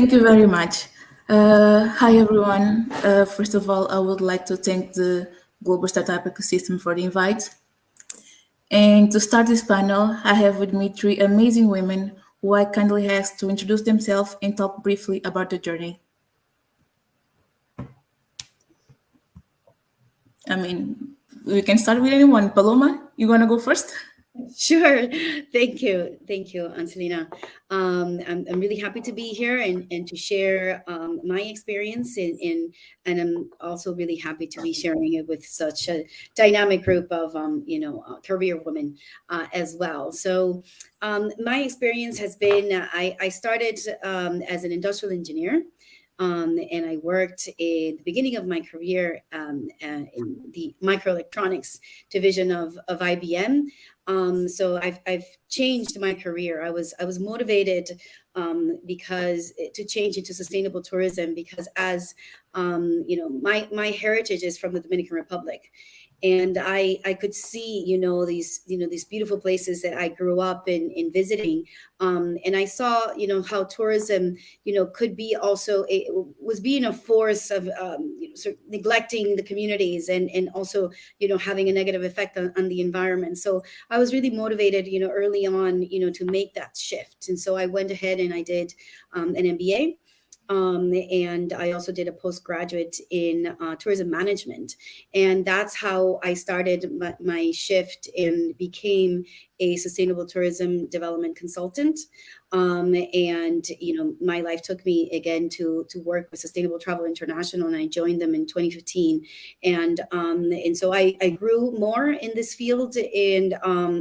Thank you very much. Hi, everyone. First of all, I would like to thank the Global Startup Ecosystem for the invite. And to start this panel, I have with me three amazing women who I kindly asked to introduce themselves and talk briefly about the journey. I mean, we can start with anyone. Paloma, you want to go first? Sure. Thank you, Angelina. I'm really happy to be here and to share my experience and I'm also really happy to be sharing it with such a dynamic group of career women as well. So my experience has been I started as an industrial engineer. And I worked at the beginning of my career in the microelectronics division of IBM. So I've changed my career. I was motivated because to change into sustainable tourism because as my heritage is from the Dominican Republic, and I could see these beautiful places that I grew up in visiting, and I saw how tourism could be also was being a force of sort of neglecting the communities and also having a negative effect on the environment. So I was really motivated early on to make that shift, and so I went ahead and I did an MBA. And I also did a postgraduate in tourism management. And that's how I started my shift and became a sustainable tourism development consultant. And my life took me again to work with Sustainable Travel International, and I joined them in 2015. And so I grew more in this field, and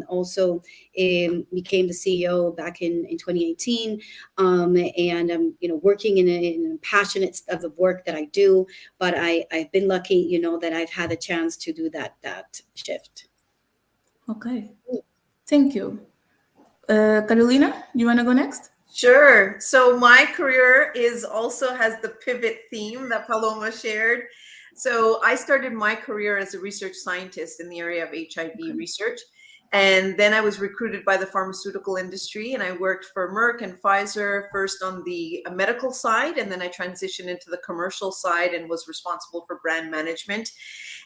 also became the CEO back in 2018. And I'm working in a passionate of the work that I do, but I've been lucky that I've had a chance to do that shift. Okay. Thank you. Carolina, you want to go next? Sure. So my career also has the pivot theme that Paloma shared. So I started my career as a research scientist in the area of HIV research. And then I was recruited by the pharmaceutical industry, and I worked for Merck and Pfizer, first on the medical side, and then I transitioned into the commercial side and was responsible for brand management.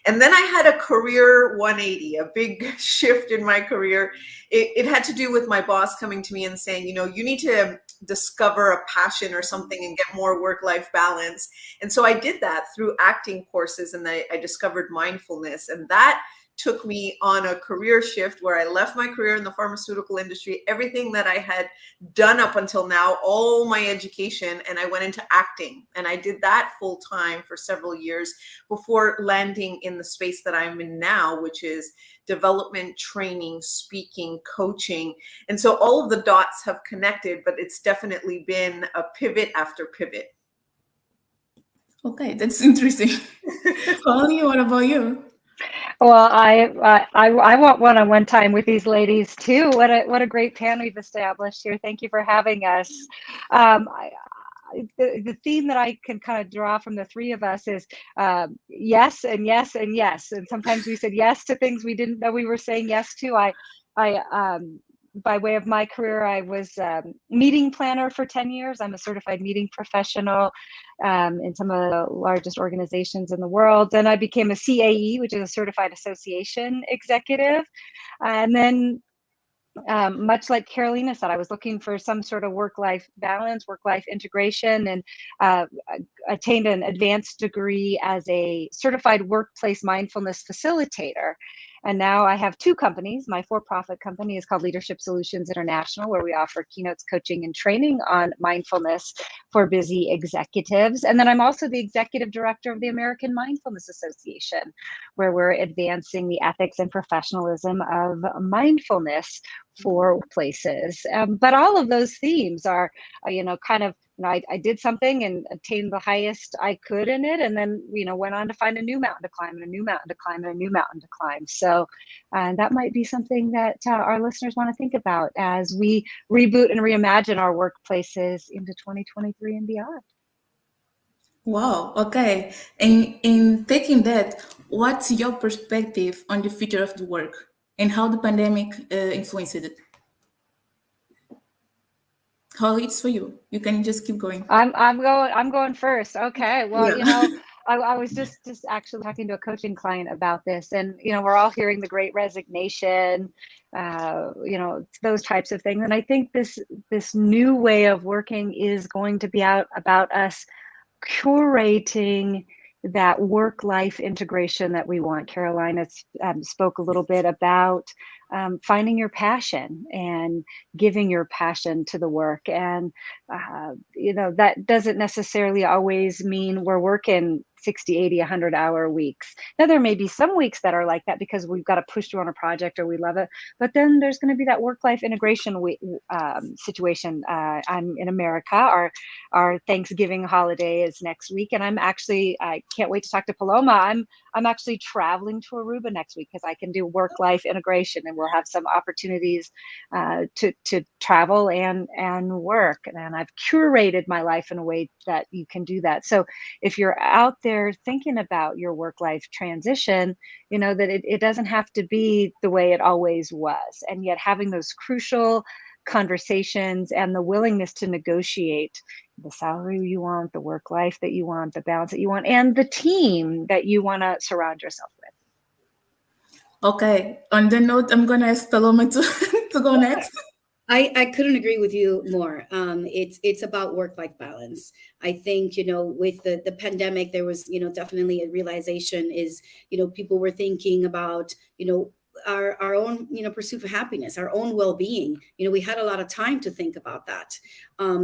And then I had a career 180, a big shift in my career. It had to do with my boss coming to me and saying, you need to discover a passion or something and get more work-life balance. And so I did that through acting courses, and I discovered mindfulness, and that took me on a career shift where I left my career in the pharmaceutical industry, everything that I had done up until now, all my education, and I went into acting. And I did that full time for several years before landing in the space that I'm in now, which is development, training, speaking, coaching. And so all of the dots have connected, but it's definitely been a pivot after pivot. Okay, that's interesting. Holly, what about you? Well, I want one-on-one time with these ladies too. What a great panel we've established here. Thank you for having us. The theme that I can kind of draw from the three of us is yes and yes and yes. And sometimes we said yes to things we didn't know we were saying yes to. I by way of my career, I was meeting planner for 10 years. I'm a certified meeting professional in some of the largest organizations in the world. Then I became a CAE, which is a certified association executive. And then much like Carolina said, I was looking for some sort of work-life balance, work-life integration, and attained an advanced degree as a certified workplace mindfulness facilitator. And now I have two companies. My for-profit company is called Leadership Solutions International, where we offer keynotes, coaching, and training on mindfulness for busy executives. And then I'm also the executive director of the American Mindfulness Association, where we're advancing the ethics and professionalism of mindfulness for places. But all of those themes are, kind of, I did something and attained the highest I could in it, and then, went on to find a new mountain to climb, and a new mountain to climb, and a new mountain to climb. So that might be something that our listeners want to think about as we reboot and reimagine our workplaces into 2023 and beyond. Wow, okay. And in taking that, what's your perspective on the future of the work and how the pandemic influenced it? Holly, it's for you. You can just keep going. I'm going first. Okay. Well, Yeah. I was just actually talking to a coaching client about this, and we're all hearing the Great Resignation, those types of things. And I think this new way of working is going to be out about us curating that work-life integration that we want. Carolina spoke a little bit about finding your passion and giving your passion to the work. And, that doesn't necessarily always mean we're working 60, 80, 100-hour weeks. Now, there may be some weeks that are like that because we've got to push through on a project or we love it. But then there's going to be that work-life integration situation. I'm in America. Our Thanksgiving holiday is next week, and I can't wait to talk to Paloma. I'm actually traveling to Aruba next week because I can do work life integration, and we'll have some opportunities to travel and work. And I've curated my life in a way that you can do that. So if you're out there thinking about your work life transition, that it doesn't have to be the way it always was, and yet having those crucial conversations and the willingness to negotiate the salary you want, the work life that you want, the balance that you want, and the team that you want to surround yourself with. Okay. On the note, I'm gonna ask Paloma to to go next. I couldn't agree with you more. It's about work-life balance. I think, with the pandemic, there was, definitely a realization is, people were thinking about, our own, pursuit of happiness, our own well-being. We had a lot of time to think about that.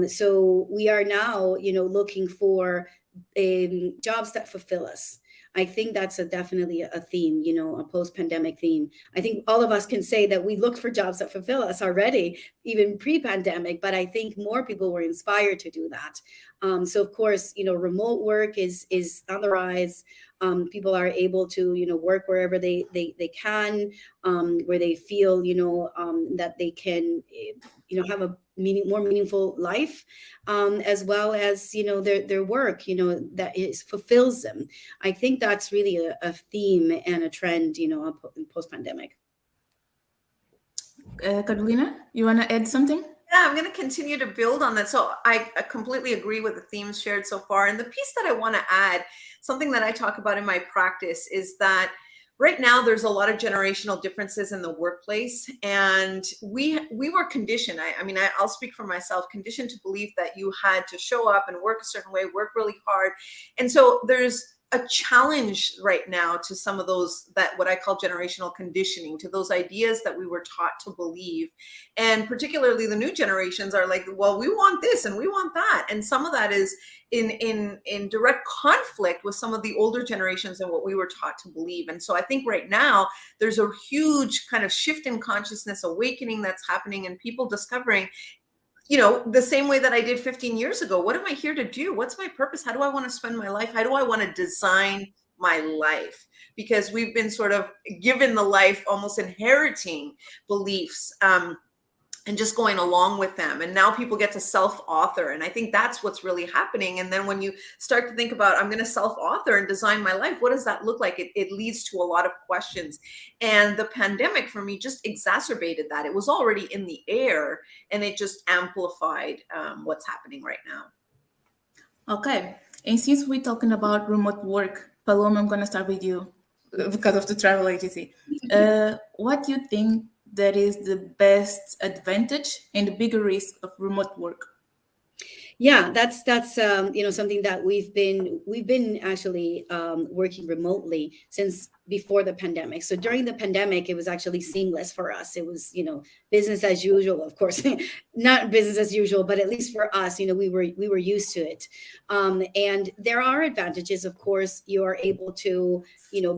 So we are now, looking for jobs that fulfill us. I think that's definitely a theme, a post-pandemic theme. I think all of us can say that we looked for jobs that fulfill us already, even pre-pandemic, but I think more people were inspired to do that. So of course, remote work is on the rise. People are able to, work wherever they can, where they feel, that they can, have a more meaningful life, as well as, their work, that fulfills them. I think that's really a theme and a trend, post pandemic. Carolina, you wanna add something? Yeah, I'm going to continue to build on that. So I completely agree with the themes shared so far. And the piece that I want to add, something that I talk about in my practice, is that right now there's a lot of generational differences in the workplace, and we were conditioned. I'll speak for myself, conditioned to believe that you had to show up and work a certain way, work really hard. And so there's a challenge right now to some of those, that what I call generational conditioning, to those ideas that we were taught to believe. And particularly the new generations are like, well, we want this and we want that. And some of that is in direct conflict with some of the older generations and what we were taught to believe. And so I think right now there's a huge kind of shift in consciousness, awakening that's happening, and people discovering, the same way that I did 15 years ago. What am I here to do? What's my purpose? How do I want to spend my life? How do I want to design my life? Because we've been sort of given the life, almost inheriting beliefs, and just going along with them. And now people get to self-author. And I think that's what's really happening. And then when you start to think about, I'm going to self-author and design my life, what does that look like? It leads to a lot of questions. And the pandemic for me just exacerbated that. It was already in the air, and it just amplified what's happening right now. Okay. And since we're talking about remote work, Paloma, I'm gonna start with you because of the travel agency. What do you think that is the best advantage and the bigger risk of remote work? Yeah, that's something that we've been actually working remotely since before the pandemic. So during the pandemic, it was actually seamless for us. It was, business as usual, of course, not business as usual, but at least for us, we were used to it. And there are advantages. Of course, you are able to,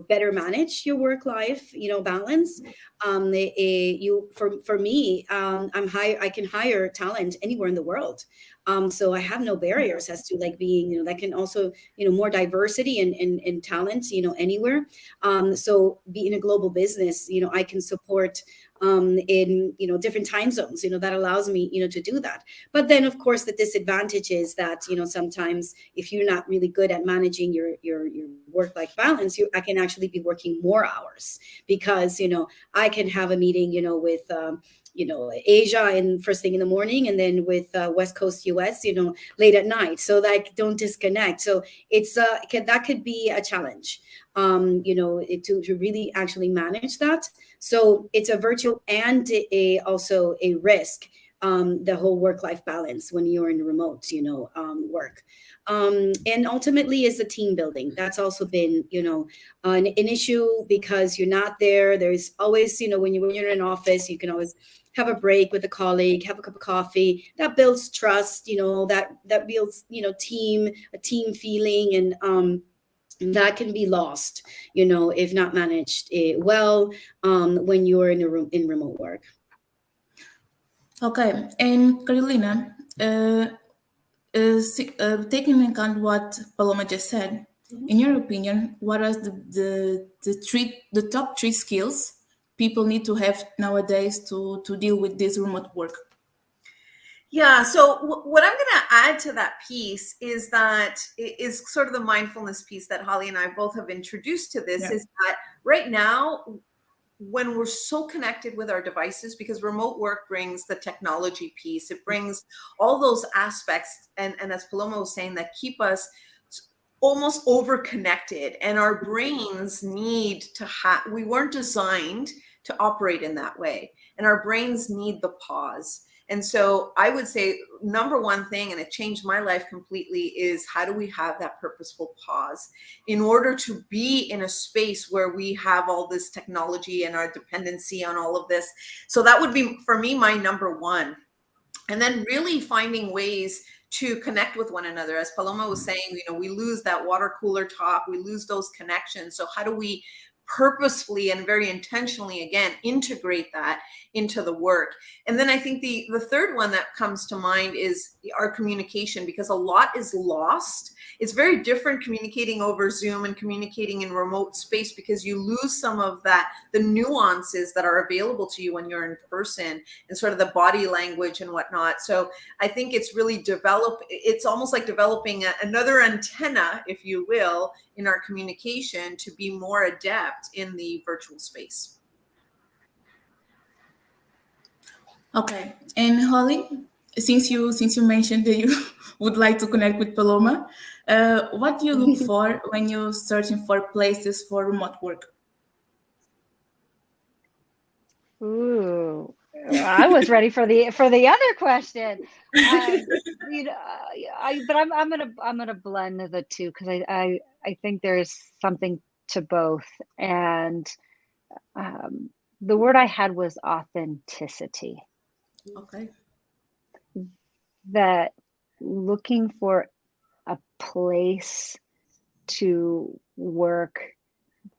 better manage your work life, balance. For me, I can hire talent anywhere in the world. So I have no barriers as to like being, that can also, more diversity and talent, anywhere. So being a global business, I can support in, different time zones, that allows me, to do that. But then of course the disadvantage is that, sometimes if you're not really good at managing your work-life balance, I can actually be working more hours because, I can have a meeting, with Asia in first thing in the morning, and then with West Coast US, late at night. So like, don't disconnect. So it's that could be a challenge, to really actually manage that. So it's a virtue and also a risk. The whole work-life balance when you're in remote, work, and ultimately is the team building. That's also been, an issue, because you're not there. There's always, when you're in an office, you can always have a break with a colleague, have a cup of coffee. That builds trust, that builds, a team feeling, and that can be lost, if not managed well, when you're in remote work. Okay, and Carolina, taking into account what Paloma just said, in your opinion, what are the top three skills people need to have nowadays to deal with this remote work? Yeah. So what I'm going to add to that piece is sort of the mindfulness piece that Holly and I both have introduced to this. Yeah. Is that right now, when we're so connected with our devices, because remote work brings the technology piece, it brings all those aspects, and as Paloma was saying, that keep us almost over connected, and our brains need to we weren't designed to operate in that way, and our brains need the pause. And so I would say number one thing, and it changed my life completely, is how do we have that purposeful pause in order to be in a space where we have all this technology and our dependency on all of this. So that would be, for me, my number one. And then really finding ways to connect with one another. As Paloma was saying, we lose that water cooler talk, we lose those connections. So how do we purposefully and very intentionally, again, integrate that into the work? And then I think the third one that comes to mind is our communication, because a lot is lost. It's very different communicating over Zoom and communicating in remote space, because you lose some of the nuances that are available to you when you're in person, and sort of the body language and whatnot. So I think it's really it's almost like developing another antenna, if you will, in our communication to be more adept in the virtual space. Okay, and Holly, since you mentioned that you would like to connect with Paloma, what do you look for when you're searching for places for remote work? Ooh, I was ready for the other question. But I'm gonna blend the two, because I think there's something to both, and the word I had was authenticity. Okay. That looking for a place to work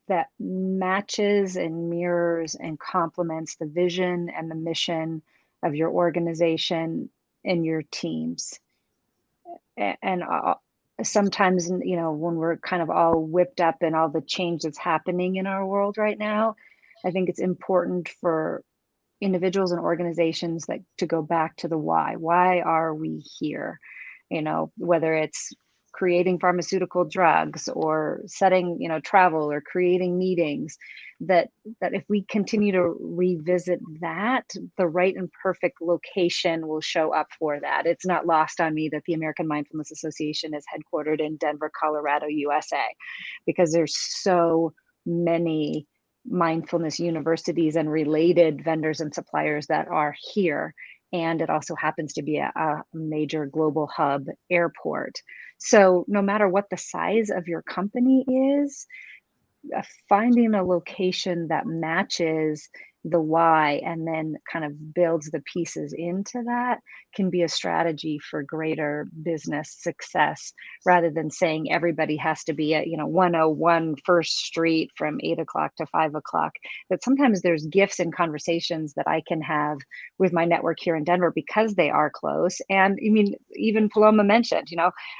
that matches and mirrors and complements the vision and the mission of your organization and your teams. And sometimes, when we're kind of all whipped up in all the change that's happening in our world right now, I think it's important for individuals and organizations to go back to the why. Why are we here? Whether it's creating pharmaceutical drugs, or setting, travel, or creating meetings, that if we continue to revisit that, the right and perfect location will show up for that. It's not lost on me that the American Mindfulness Association is headquartered in Denver, Colorado, USA, because there's so many mindfulness universities and related vendors and suppliers that are here. And it also happens to be a major global hub airport. So no matter what the size of your company is, finding a location that matches the why and then kind of builds the pieces into that can be a strategy for greater business success, rather than saying everybody has to be at 101 First Street from 8 o'clock to 5 o'clock. That sometimes there's gifts and conversations that I can have with my network here in Denver because they are close. And I mean, even Paloma mentioned,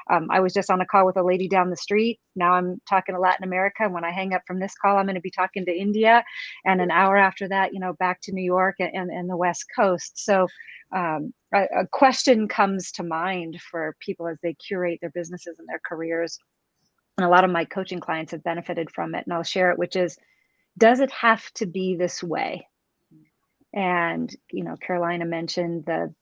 I was just on a call with a lady down the street. Now I'm talking to Latin America. When I hang up from this call, I'm going to be talking to India, and an hour after that, back to New York and the West Coast. So a question comes to mind for people as they curate their businesses and their careers. And a lot of my coaching clients have benefited from it, and I'll share it, which is, does it have to be this way? And, Carolina mentioned the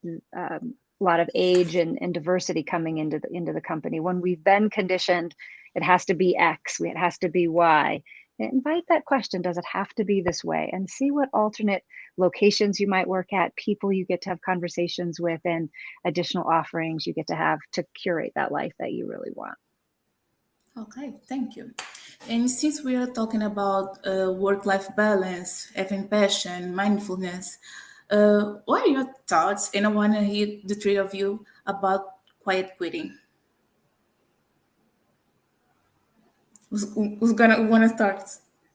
lot of age and diversity coming into the company. When we've been conditioned, it has to be X, it has to be Y. Invite that question, does it have to be this way? And see what alternate locations you might work at, people you get to have conversations with, and additional offerings you get to have to curate that life that you really want. Okay, thank you. And since we are talking about work-life balance, having passion, mindfulness, what are your thoughts? And I want to hear the three of you about quiet quitting. Who's gonna want to start?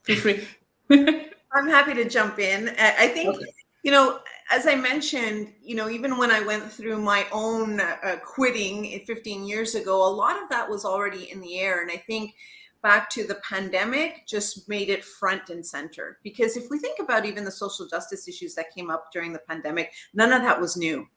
Feel free. I'm happy to jump in. I think, Okay. as I mentioned, even when I went through my own quitting 15 years ago, a lot of that was already in the air. And I think back to the pandemic just made it front and center. Because if we think about even the social justice issues that came up during the pandemic, none of that was new.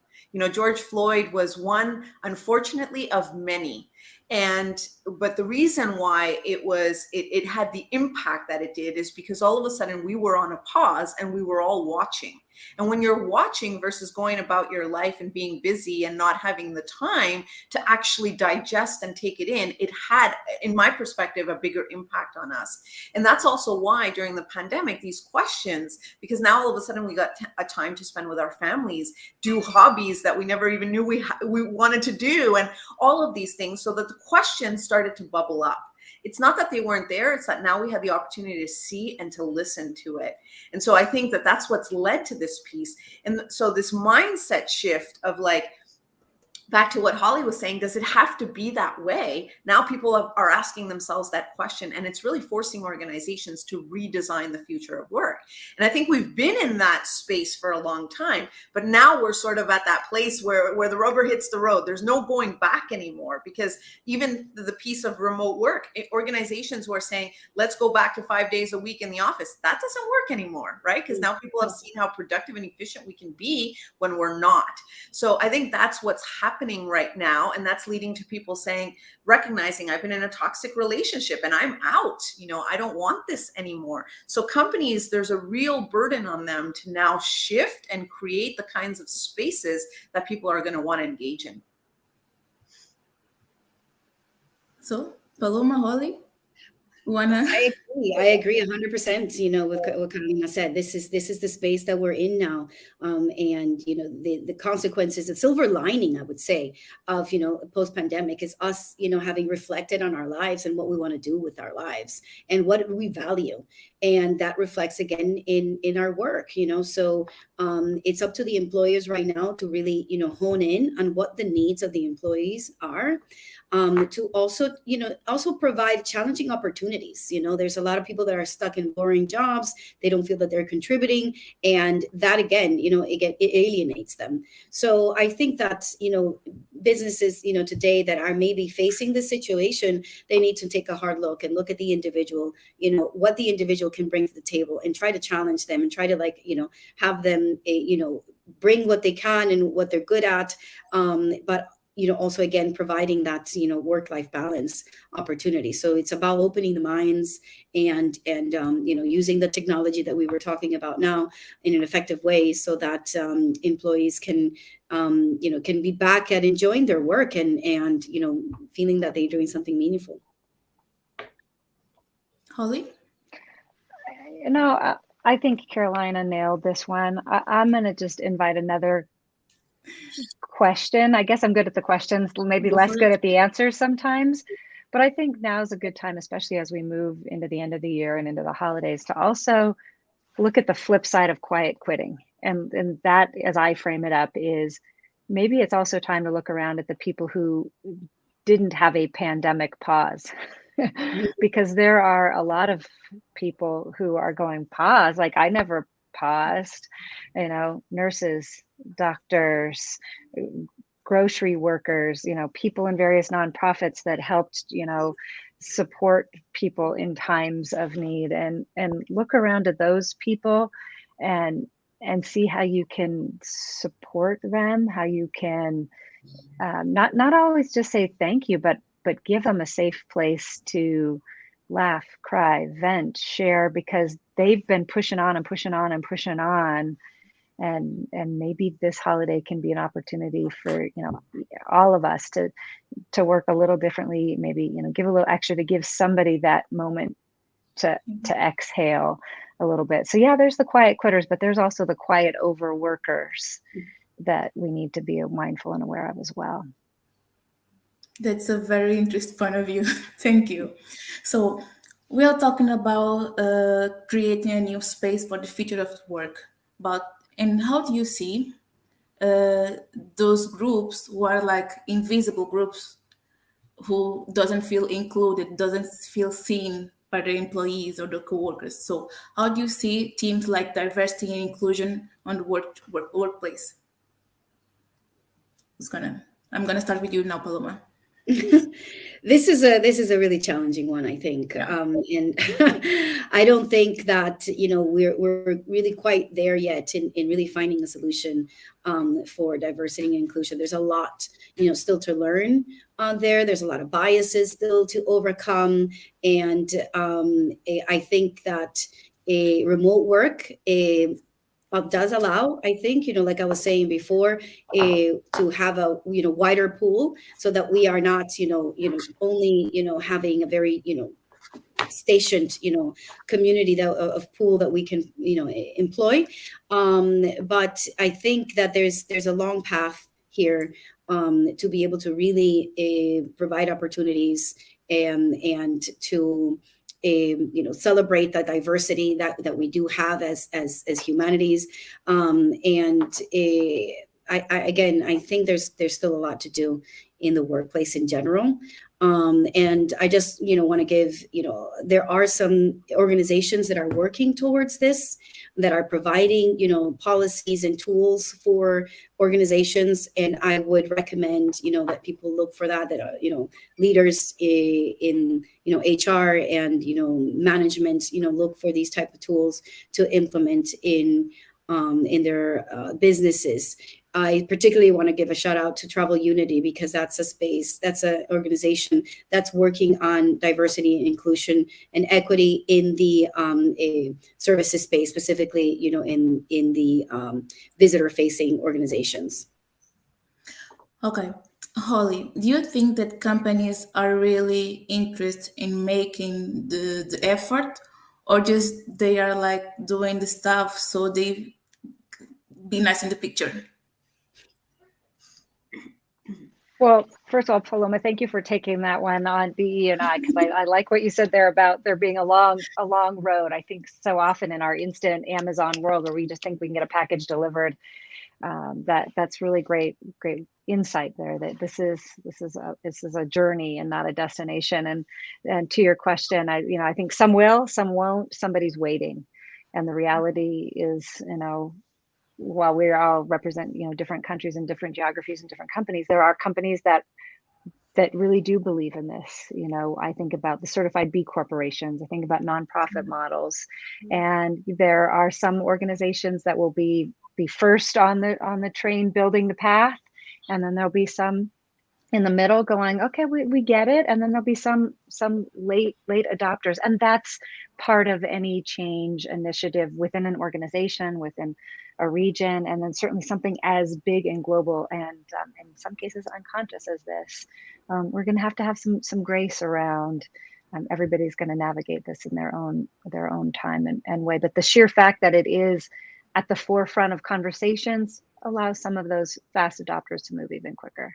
George Floyd was one, unfortunately, of many. But the reason why it had the impact that it did is because all of a sudden we were on a pause and we were all watching. And when you're watching versus going about your life and being busy and not having the time to actually digest and take it in, it had, in my perspective, a bigger impact on us. And that's also why during the pandemic, these questions, because now all of a sudden we got a time to spend with our families, do hobbies that we never even knew we wanted to do, and all of these things, so that the questions started to bubble up. It's not that they weren't there, it's that now we have the opportunity to see and to listen to it. And so I think that that's what's led to this piece. And so this mindset shift of like, back to what Holly was saying, does it have to be that way? Now people are asking themselves that question, and it's really forcing organizations to redesign the future of work. And I think we've been in that space for a long time, but now we're sort of at that place where the rubber hits the road. There's no going back anymore, because even the piece of remote work, organizations who are saying, let's go back to 5 days a week in the office, that doesn't work anymore, right? Because now people have seen how productive and efficient we can be when we're not. So I think that's what's happening right now. And that's leading to people saying, recognizing I've been in a toxic relationship and I'm out, I don't want this anymore. So companies, there's a real burden on them to now shift and create the kinds of spaces that people are going to want to engage in. So, Paloma, Holly, wanna? I agree 100%, with what Carolina said. This is the space that we're in now. And, the consequences, the silver lining, I would say, of, post-pandemic is us, having reflected on our lives and what we want to do with our lives and what we value. And that reflects again in our work, so it's up to the employers right now to really, hone in on what the needs of the employees are. To also provide challenging opportunities. There's a lot of people that are stuck in boring jobs. They don't feel that they're contributing. And that, again, it alienates them. So I think that, businesses, today that are maybe facing this situation, they need to take a hard look and look at the individual, what the individual can bring to the table, and try to challenge them and try to have them, bring what they can and what they're good at. But also, again, providing that, work-life balance opportunity. So it's about opening the minds and using the technology that we were talking about now in an effective way, so that employees can be back at enjoying their work and feeling that they're doing something meaningful. Holly? I think Carolina nailed this one. I'm going to just invite another question. I guess I'm good at the questions, maybe less good at the answers sometimes, but I think now is a good time, especially as we move into the end of the year and into the holidays, to also look at the flip side of quiet quitting. And that, as I frame it up, is maybe it's also time to look around at the people who didn't have a pandemic pause. Because there are a lot of people who are going pause. Like, I never paused, nurses, doctors, grocery workers, people in various nonprofits that helped, support people in times of need, and look around at those people and see how you can support them, how you can not always just say thank you, but give them a safe place to laugh, cry, vent, share, because they've been pushing on and pushing on and pushing on. and maybe this holiday can be an opportunity for, all of us to work a little differently, maybe, give a little extra to give somebody that moment to exhale a little bit. So yeah, there's the quiet quitters, but there's also the quiet overworkers that we need to be mindful and aware of as well. That's a very interesting point of view. Thank you. So we are talking about creating a new space for the future of work. And how do you see those groups who are like invisible groups who doesn't feel included, doesn't feel seen by the employees or the coworkers? So how do you see teams like diversity and inclusion on the workplace? I'm gonna start with you now, Paloma. This is a really challenging one, I think, and I don't think that we're really quite there yet in really finding a solution for diversity and inclusion. There's a lot still to learn there. There's a lot of biases still to overcome, and I think that a remote work does allow, I think, like I was saying before, to have a wider pool, so that we are not only having a very stationed community of pool that we can employ, but I think that there's a long path here to be able to really provide opportunities and to celebrate the diversity that we do have as humanities, and I think there's still a lot to do in the workplace in general, and I just want to give there are some organizations that are working towards this, that are providing policies and tools for organizations, and I would recommend that people look for that leaders in HR and management look for these type of tools to implement in their businesses. I particularly want to give a shout out to Travel Unity, because that's an organization that's working on diversity and inclusion and equity in the services space, specifically, in the visitor facing organizations. Okay. Holly, do you think that companies are really interested in making the effort, or just they are like doing the stuff so they be nice in the picture? Well, first of all, Paloma, thank you for taking that one on DE&I, because I like what you said there about there being a long road. I think so often in our instant Amazon world, where we just think we can get a package delivered, that's really great insight there. That this is a journey and not a destination. And to your question, I think some will, some won't. Somebody's waiting, and the reality is, while we all represent different countries and different geographies and different companies, there are companies that really do believe in this. I think about the certified B corporations, I think about nonprofit models, and there are some organizations that will be first on the train building the path, and then there'll be some in the middle going, okay, we get it, and then there'll be some late adopters, and that's part of any change initiative within an organization, within a region, and then certainly something as big and global and in some cases unconscious as this. We're going to have some grace around. Everybody's going to navigate this in their own time and way, but the sheer fact that it is at the forefront of conversations allows some of those fast adopters to move even quicker.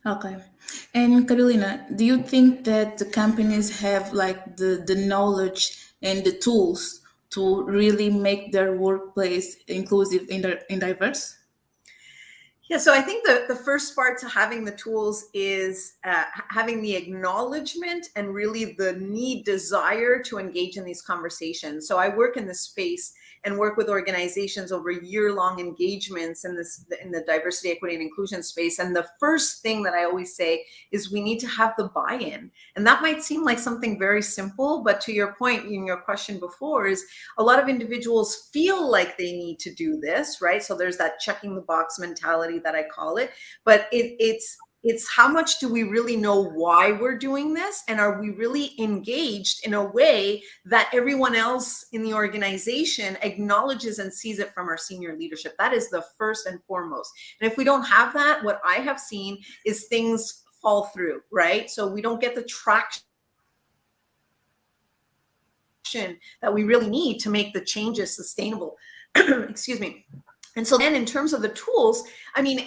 Okay. And Carolina, do you think that the companies have like the knowledge and the tools to really make their workplace inclusive and diverse? Yeah, so I think the first part to having the tools is having the acknowledgement and really the desire to engage in these conversations. So I work in this space and work with organizations over year-long engagements in the diversity, equity, and inclusion space. And the first thing that I always say is we need to have the buy-in. And that might seem like something very simple, but to your point in your question before, is a lot of individuals feel like they need to do this, right? So there's that checking the box mentality that I call it, but it's It's how much do we really know why we're doing this? And are we really engaged in a way that everyone else in the organization acknowledges and sees it from our senior leadership? That is the first and foremost. And if we don't have that, what I have seen is things fall through, right? So we don't get the traction that we really need to make the changes sustainable. Excuse me. And so then in terms of the tools, I mean,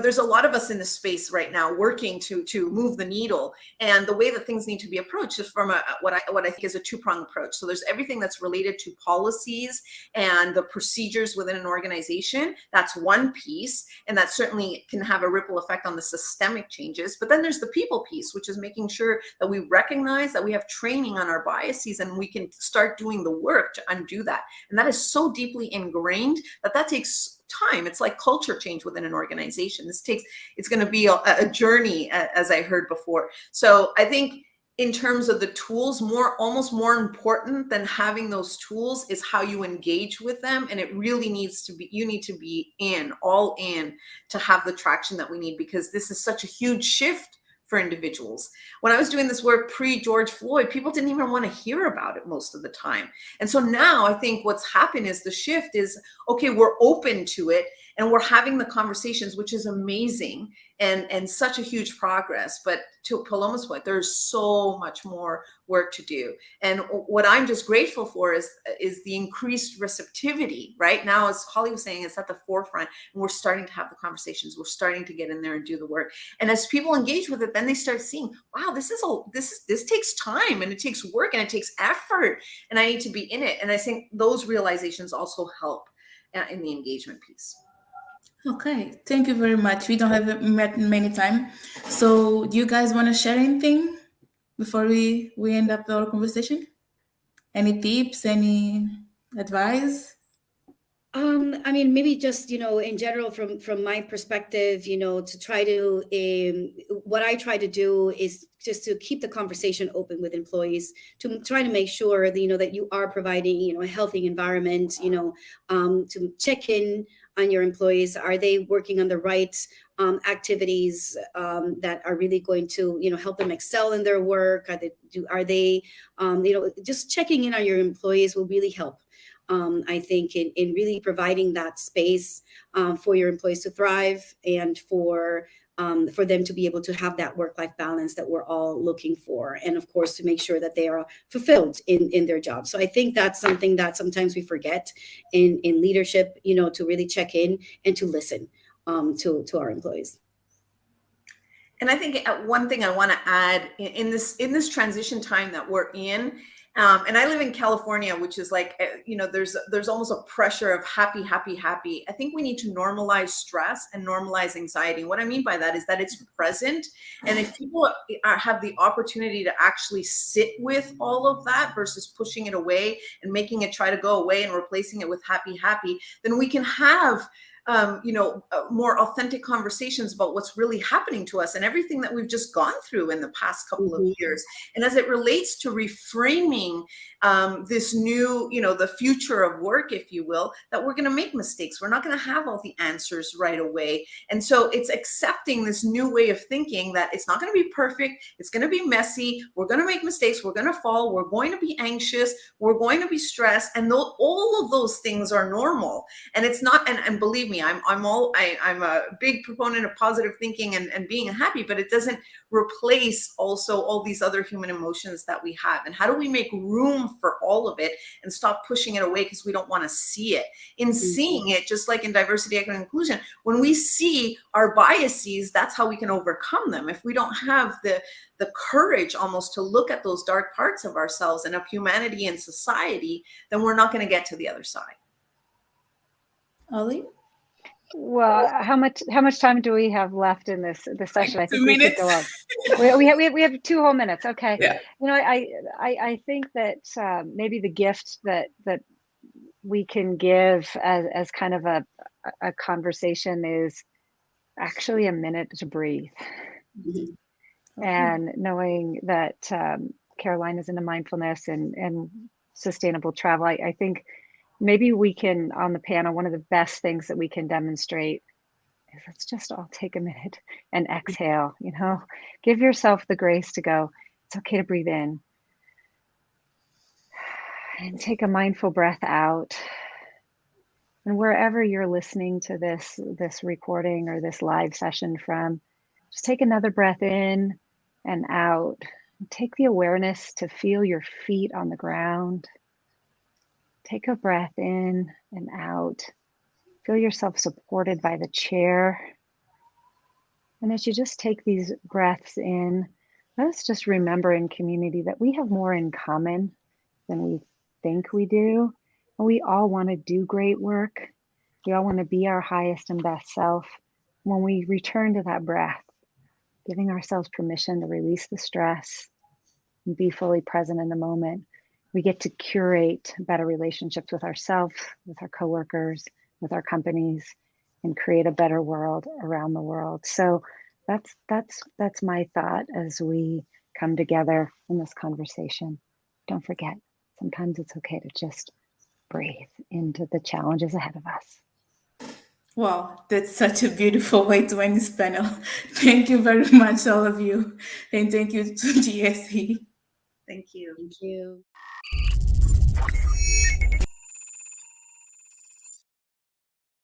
there's a lot of us in this space right now working to move the needle. And the way that things need to be approached is from what I think is a two-pronged approach. So there's everything that's related to policies and the procedures within an organization. That's one piece. And that certainly can have a ripple effect on the systemic changes. But then there's the people piece, which is making sure that we recognize that we have training on our biases and we can start doing the work to undo that. And that is so deeply ingrained that takes time. It's like culture change within an organization. It's going to be a journey, as I heard before. So I think in terms of the tools, almost more important than having those tools is how you engage with them. And it really needs to be, you need to be all in to have the traction that we need, because this is such a huge shift for individuals. When I was doing this work pre-George Floyd, people didn't even want to hear about it most of the time. And so now I think what's happened is the shift is, okay, we're open to it and we're having the conversations, which is amazing and such a huge progress. But to Paloma's point, there's so much more work to do. And what I'm just grateful for is the increased receptivity. Right now, as Holly was saying, it's at the forefront, and we're starting to have the conversations. We're starting to get in there and do the work. And as people engage with it, then they start seeing, wow, this takes time, and it takes work, and it takes effort, and I need to be in it. And I think those realizations also help in the engagement piece. Okay, thank you very much. We don't have met many time. So do you guys want to share anything before we end up our conversation? Any tips, any advice? I mean, maybe just, in general, from my perspective, to try to, what I try to do is just to keep the conversation open with employees, to try to make sure that, that you are providing, a healthy environment, to check in on your employees. Are they working on the right activities that are really going to, help them excel in their work? Are they, just checking in on your employees will really help. I think in really providing that space for your employees to thrive and for them to be able to have that work-life balance that we're all looking for. And of course, to make sure that they are fulfilled in their job. So I think that's something that sometimes we forget in leadership, to really check in and to listen to our employees. And I think one thing I want to add in this transition time that we're in, and I live in California, which is like, there's almost a pressure of happy, happy, happy. I think we need to normalize stress and normalize anxiety. And what I mean by that is that it's present. And if people have the opportunity to actually sit with all of that versus pushing it away and making it try to go away and replacing it with happy, happy, then we can have more authentic conversations about what's really happening to us and everything that we've just gone through in the past couple of years. And as it relates to reframing this new, the future of work, if you will, that we're going to make mistakes. We're not going to have all the answers right away. And so it's accepting this new way of thinking that it's not going to be perfect. It's going to be messy. We're going to make mistakes. We're going to fall. We're going to be anxious. We're going to be stressed. And all of those things are normal. And it's not, and believe me, I'm a big proponent of positive thinking and being happy, but it doesn't replace also all these other human emotions that we have. And how do we make room for all of it and stop pushing it away because we don't want to see it? In seeing it, just like in diversity, equity, and inclusion, when we see our biases, that's how we can overcome them. If we don't have the courage almost to look at those dark parts of ourselves and of humanity and society, then we're not going to get to the other side. Ollie? Well, how much time do we have left in this session? I think we could go on. We have 2 whole minutes. Okay. Yeah. I think that maybe the gift that we can give as kind of a conversation is actually a minute to breathe. Mm-hmm. And knowing that Caroline is into mindfulness and sustainable travel, I think maybe we can, on the panel, one of the best things that we can demonstrate is let's just all take a minute and exhale, give yourself the grace to go, it's okay to breathe in and take a mindful breath out. And wherever you're listening to this recording or this live session from, just take another breath in and out. Take the awareness to feel your feet on the ground. Take a breath in and out. Feel yourself supported by the chair. And as you just take these breaths in, let us just remember in community that we have more in common than we think we do. And we all want to do great work. We all want to be our highest and best self. When we return to that breath, giving ourselves permission to release the stress and be fully present in the moment, we get to curate better relationships with ourselves, with our coworkers, with our companies, and create a better world around the world. So that's my thought as we come together in this conversation. Don't forget, sometimes it's okay to just breathe into the challenges ahead of us. Wow, that's such a beautiful way to end this panel. Thank you very much, all of you. And thank you to GSE. Thank you. Thank you.